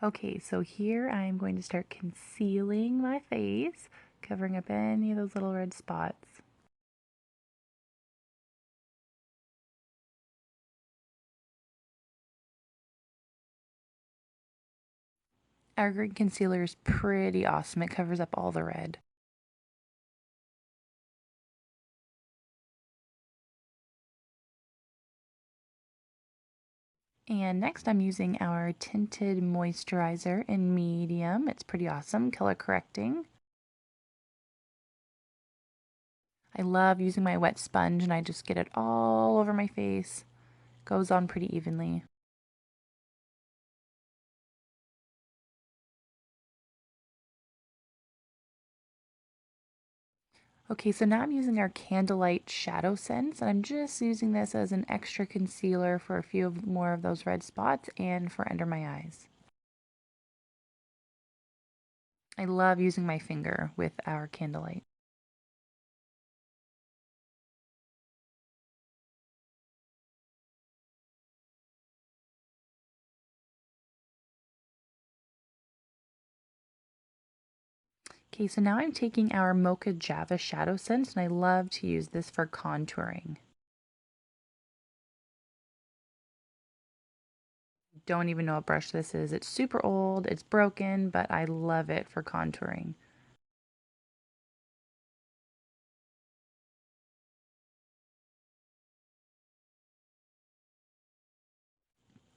Okay, so here I'm going to start concealing my face, covering up any of those little red spots. Our green concealer is pretty awesome. It covers up all the red. And next I'm using our tinted moisturizer in medium. It's pretty awesome, color correcting. I love using my wet sponge and I just get it all over my face. Goes on pretty evenly. Okay, so now I'm using our Candlelight Shadow Sense, and I'm just using this as an extra concealer for a few more of those red spots and for under my eyes. I love using my finger with our Candlelight. Okay, so now I'm taking our Mocha Java Shadow Sense, and I love to use this for contouring. Don't even know what brush this is. It's super old, it's broken, but I love it for contouring.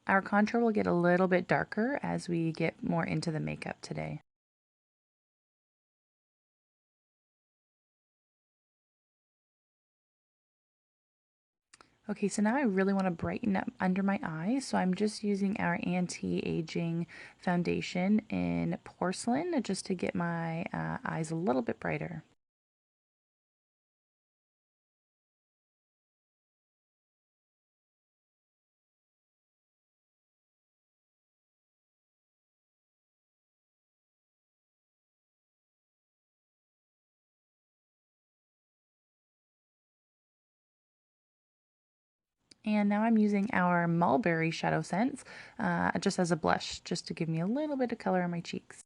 Our contour will get a little bit darker as we get more into the makeup today. Okay, so now I really want to brighten up under my eyes, so I'm just using our anti-aging foundation in porcelain just to get my eyes a little bit brighter. And now I'm using our Mulberry Shadow Sense just as a blush, just to give me a little bit of color on my cheeks.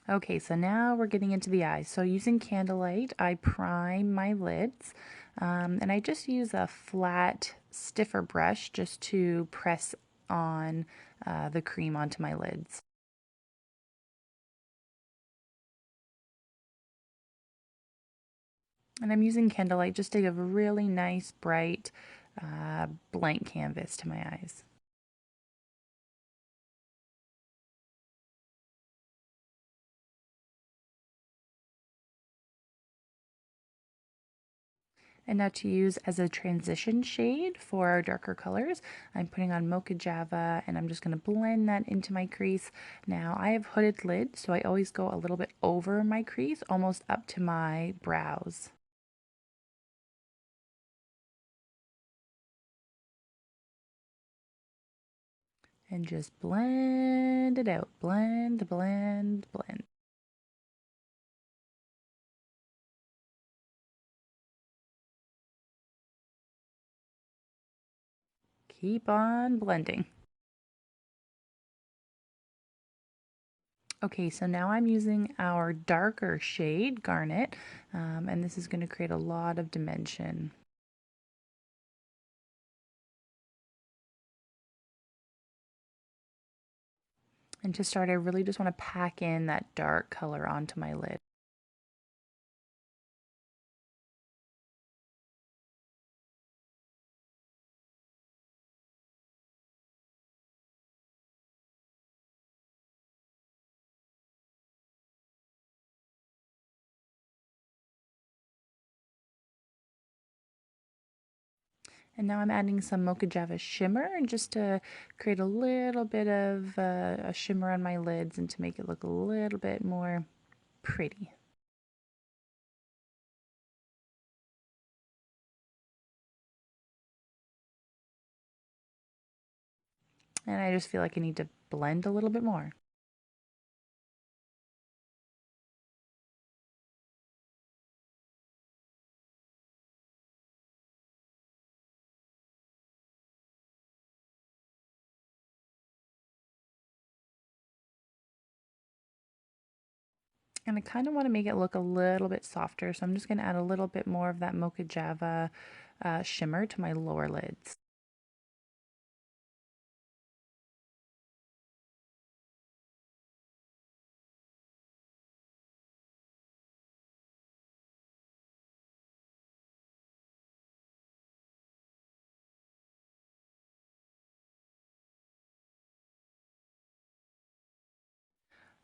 Okay, so now we're getting into the eyes. So using Candlelight, I prime my lids, and I just use a flat, stiffer brush just to press on the cream onto my lids. And I'm using Candlelight just to give a really nice, bright, blank canvas to my eyes. And now to use as a transition shade for our darker colors, I'm putting on Mocha Java and I'm just going to blend that into my crease. Now I have hooded lids, so I always go a little bit over my crease, almost up to my brows. And just blend it out. Blend, blend, blend. Keep on blending. Okay, so now I'm using our darker shade, Garnet, and this is going to create a lot of dimension. And to start, I really just want to pack in that dark color onto my lid. And now I'm adding some Mocha Java shimmer and just to create a little bit of a shimmer on my lids and to make it look a little bit more pretty. And I just feel like I need to blend a little bit more. And I kind of want to make it look a little bit softer, so I'm just going to add a little bit more of that Mocha Java shimmer to my lower lids.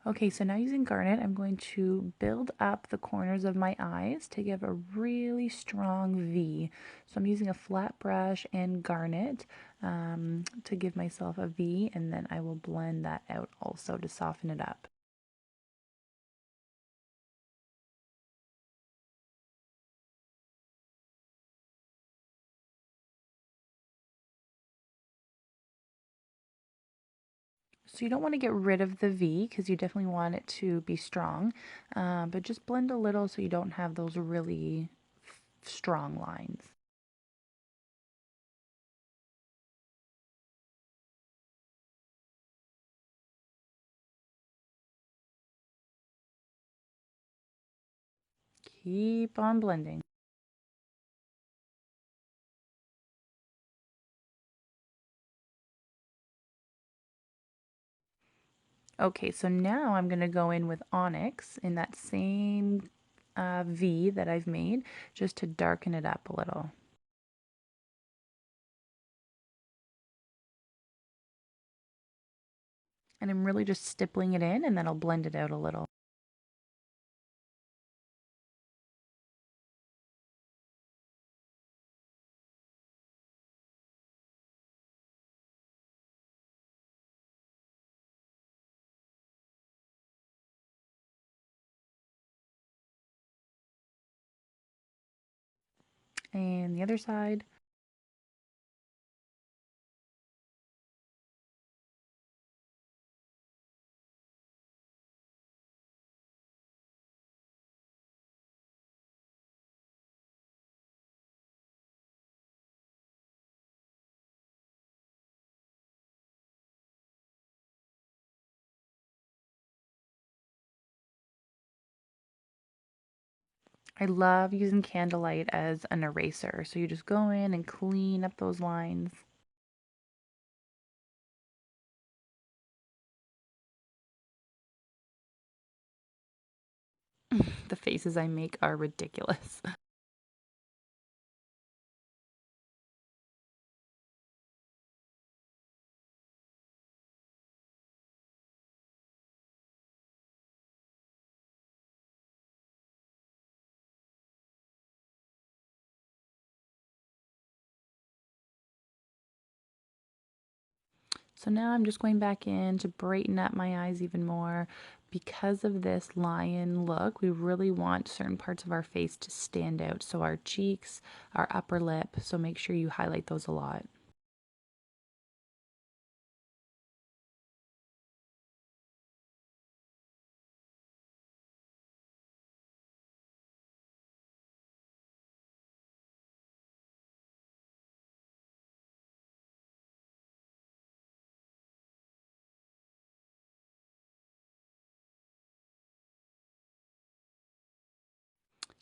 Okay, so now using Garnet, I'm going to build up the corners of my eyes to give a really strong V. So I'm using a flat brush and Garnet to give myself a V, and then I will blend that out also to soften it up. So you don't want to get rid of the V because you definitely want it to be strong, but just blend a little so you don't have those really strong lines. Keep on blending. Okay, so now I'm going to go in with Onyx in that same V that I've made just to darken it up a little. And I'm really just stippling it in and then I'll blend it out a little. And the other side. I love using candlelight as an eraser. So you just go in and clean up those lines. The faces I make are ridiculous. So now I'm just going back in to brighten up my eyes even more. Because of this lion look, we really want certain parts of our face to stand out. So our cheeks, our upper lip, so make sure you highlight those a lot.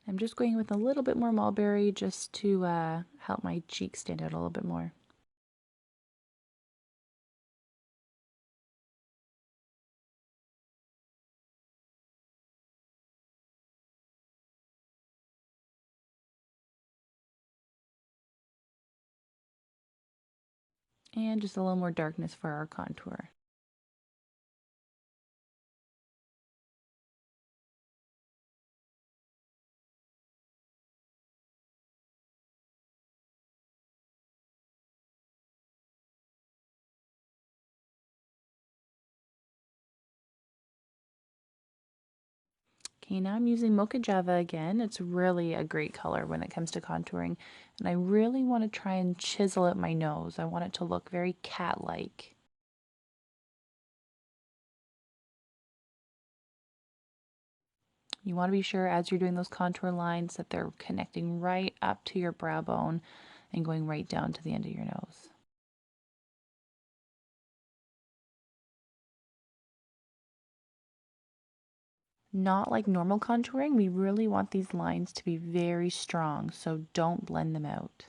I'm just going with a little bit more mulberry just to help my cheeks stand out a little bit more. And just a little more darkness for our contour. Okay, now I'm using Mocha Java again. It's really a great color when it comes to contouring. And I really want to try and chisel out my nose. I want it to look very cat-like. You want to be sure as you're doing those contour lines that they're connecting right up to your brow bone and going right down to the end of your nose. Not like normal contouring. We really want these lines to be very strong, so don't blend them out.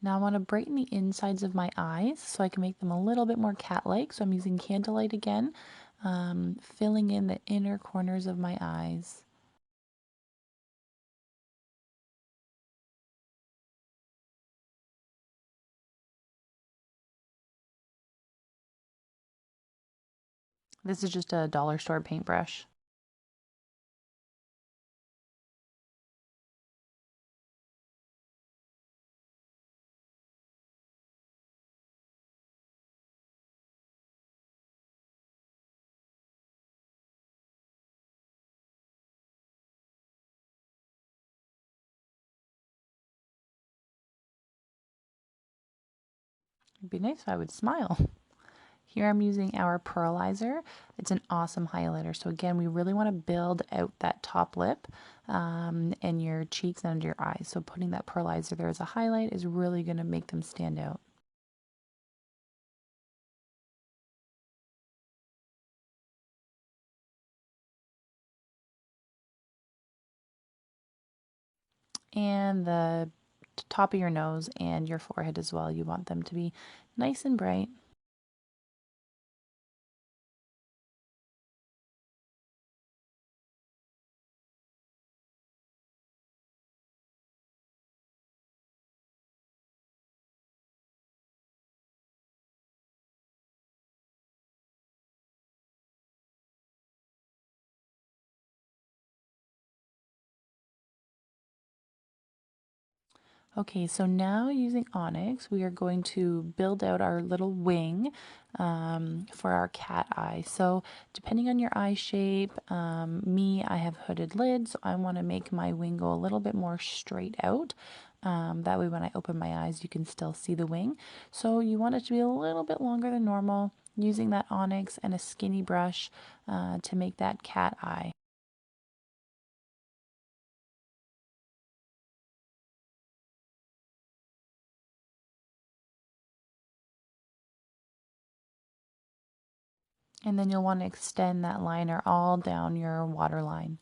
Now I want to brighten the insides of my eyes so I can make them a little bit more cat-like. So I'm using Candlelight again, filling in the inner corners of my eyes. This is just a dollar store paintbrush. It'd be nice if I would smile. Here I'm using our Pearlizer. It's an awesome highlighter. So again, we really want to build out that top lip and your cheeks and under your eyes. So putting that Pearlizer there as a highlight is really going to make them stand out. And the top of your nose and your forehead as well. You want them to be nice and bright. Okay, so now using Onyx, we are going to build out our little wing for our cat eye. So depending on your eye shape, I have hooded lids, so I want to make my wing go a little bit more straight out. That way when I open my eyes, you can still see the wing. So you want it to be a little bit longer than normal, using that Onyx and a skinny brush to make that cat eye. And then you'll want to extend that liner all down your waterline.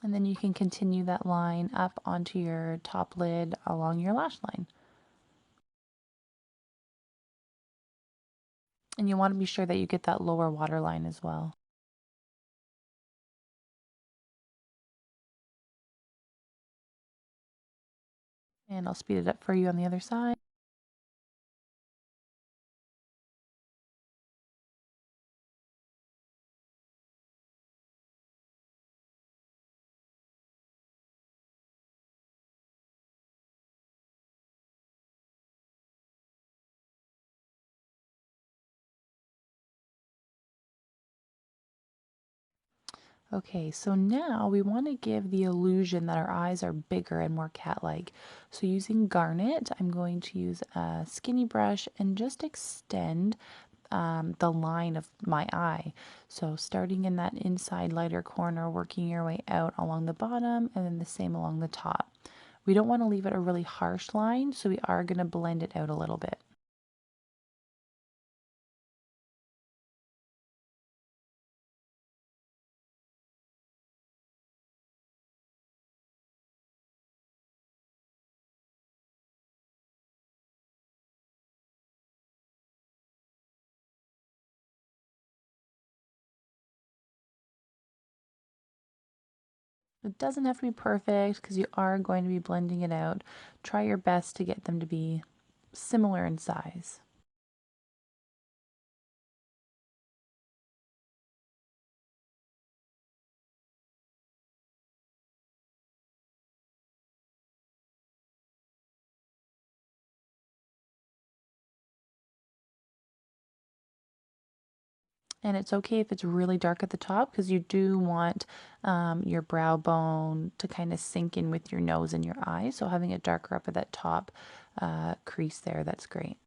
And then you can continue that line up onto your top lid along your lash line. And you want to be sure that you get that lower waterline as well. And I'll speed it up for you on the other side. Okay, so now we want to give the illusion that our eyes are bigger and more cat-like. So using Garnet, I'm going to use a skinny brush and just extend the line of my eye. So starting in that inside lighter corner, working your way out along the bottom, and then the same along the top. We don't want to leave it a really harsh line, so we are going to blend it out a little bit. It doesn't have to be perfect because you are going to be blending it out. Try your best to get them to be similar in size. And it's okay if it's really dark at the top because you do want your brow bone to kind of sink in with your nose and your eyes. So having it darker up at that top crease there, that's great.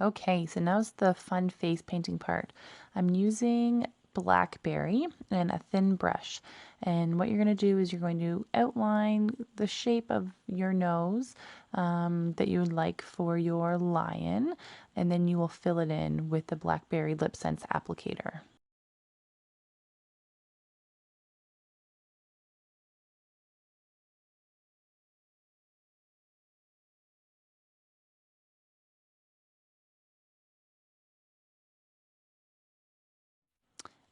Okay, so now's the fun face painting part. I'm using blackberry and a thin brush. And what you're going to do is you're going to outline the shape of your nose that you would like for your lion, and then you will fill it in with the blackberry lip sense applicator.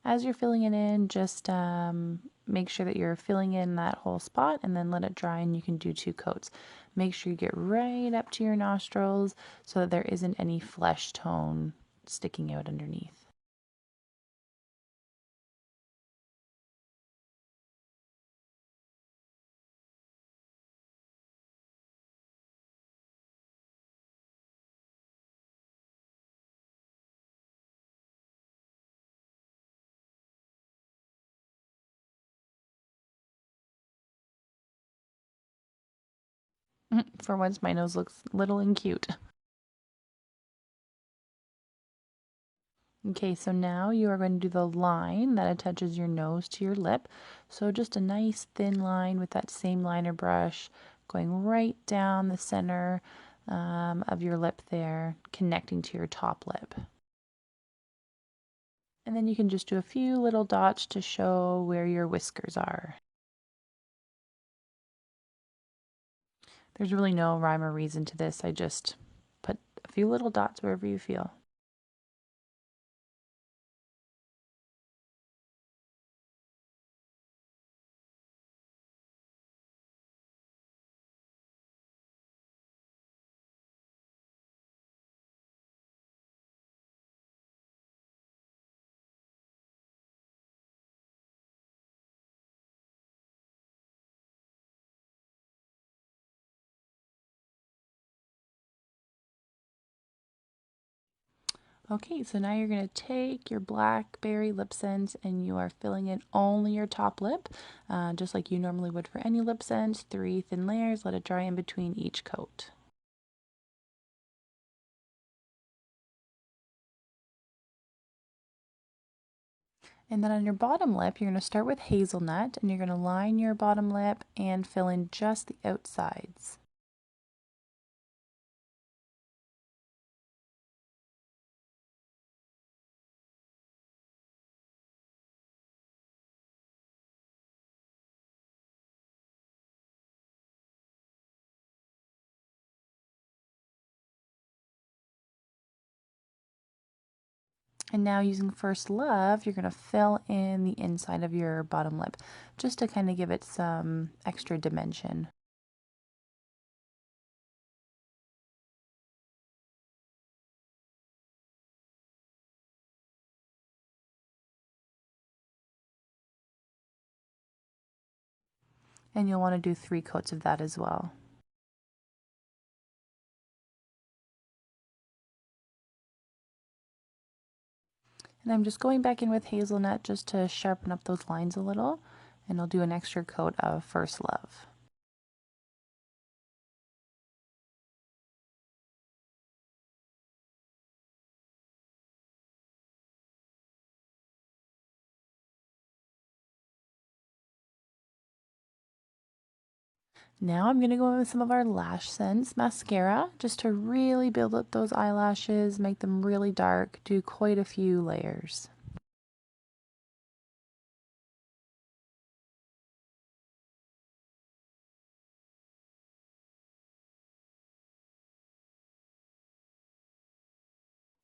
As you're filling it in, just make sure that you're filling in that whole spot and then let it dry, and you can do 2 coats. Make sure you get right up to your nostrils so that there isn't any flesh tone sticking out underneath. For once, my nose looks little and cute. Okay, so now you are going to do the line that attaches your nose to your lip. So just a nice thin line with that same liner brush going right down the center of your lip there, connecting to your top lip. And then you can just do a few little dots to show where your whiskers are. There's really no rhyme or reason to this. I just put a few little dots wherever you feel. Okay, so now you're going to take your blackberry lip sense and you are filling in only your top lip, just like you normally would for any lip sense. 3 thin layers, let it dry in between each coat. And then on your bottom lip, you're going to start with hazelnut and you're going to line your bottom lip and fill in just the outsides. And now using First Love, you're going to fill in the inside of your bottom lip just to kind of give it some extra dimension. And you'll want to do 3 coats of that as well. And I'm just going back in with hazelnut just to sharpen up those lines a little. And I'll do an extra coat of First Love. Now I'm going to go in with some of our Lash Sense mascara just to really build up those eyelashes, make them really dark, do quite a few layers.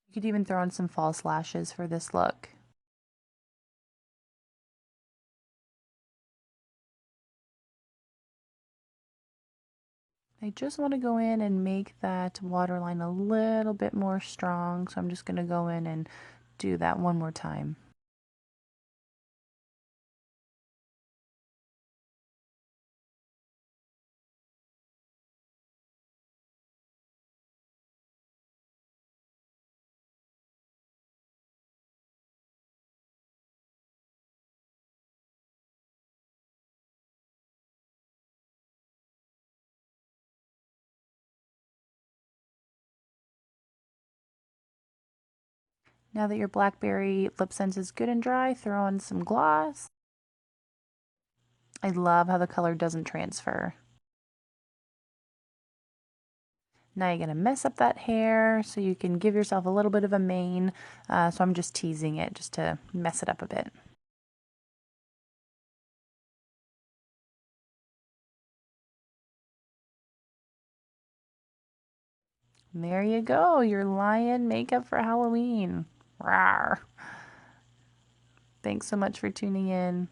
You could even throw on some false lashes for this look. I just want to go in and make that waterline a little bit more strong, so I'm just going to go in and do that one more time. Now that your blackberry lip sense is good and dry, throw on some gloss. I love how the color doesn't transfer. Now you're going to mess up that hair so you can give yourself a little bit of a mane. So I'm just teasing it just to mess it up a bit. And there you go, your lion makeup for Halloween. Rawr. Thanks so much for tuning in.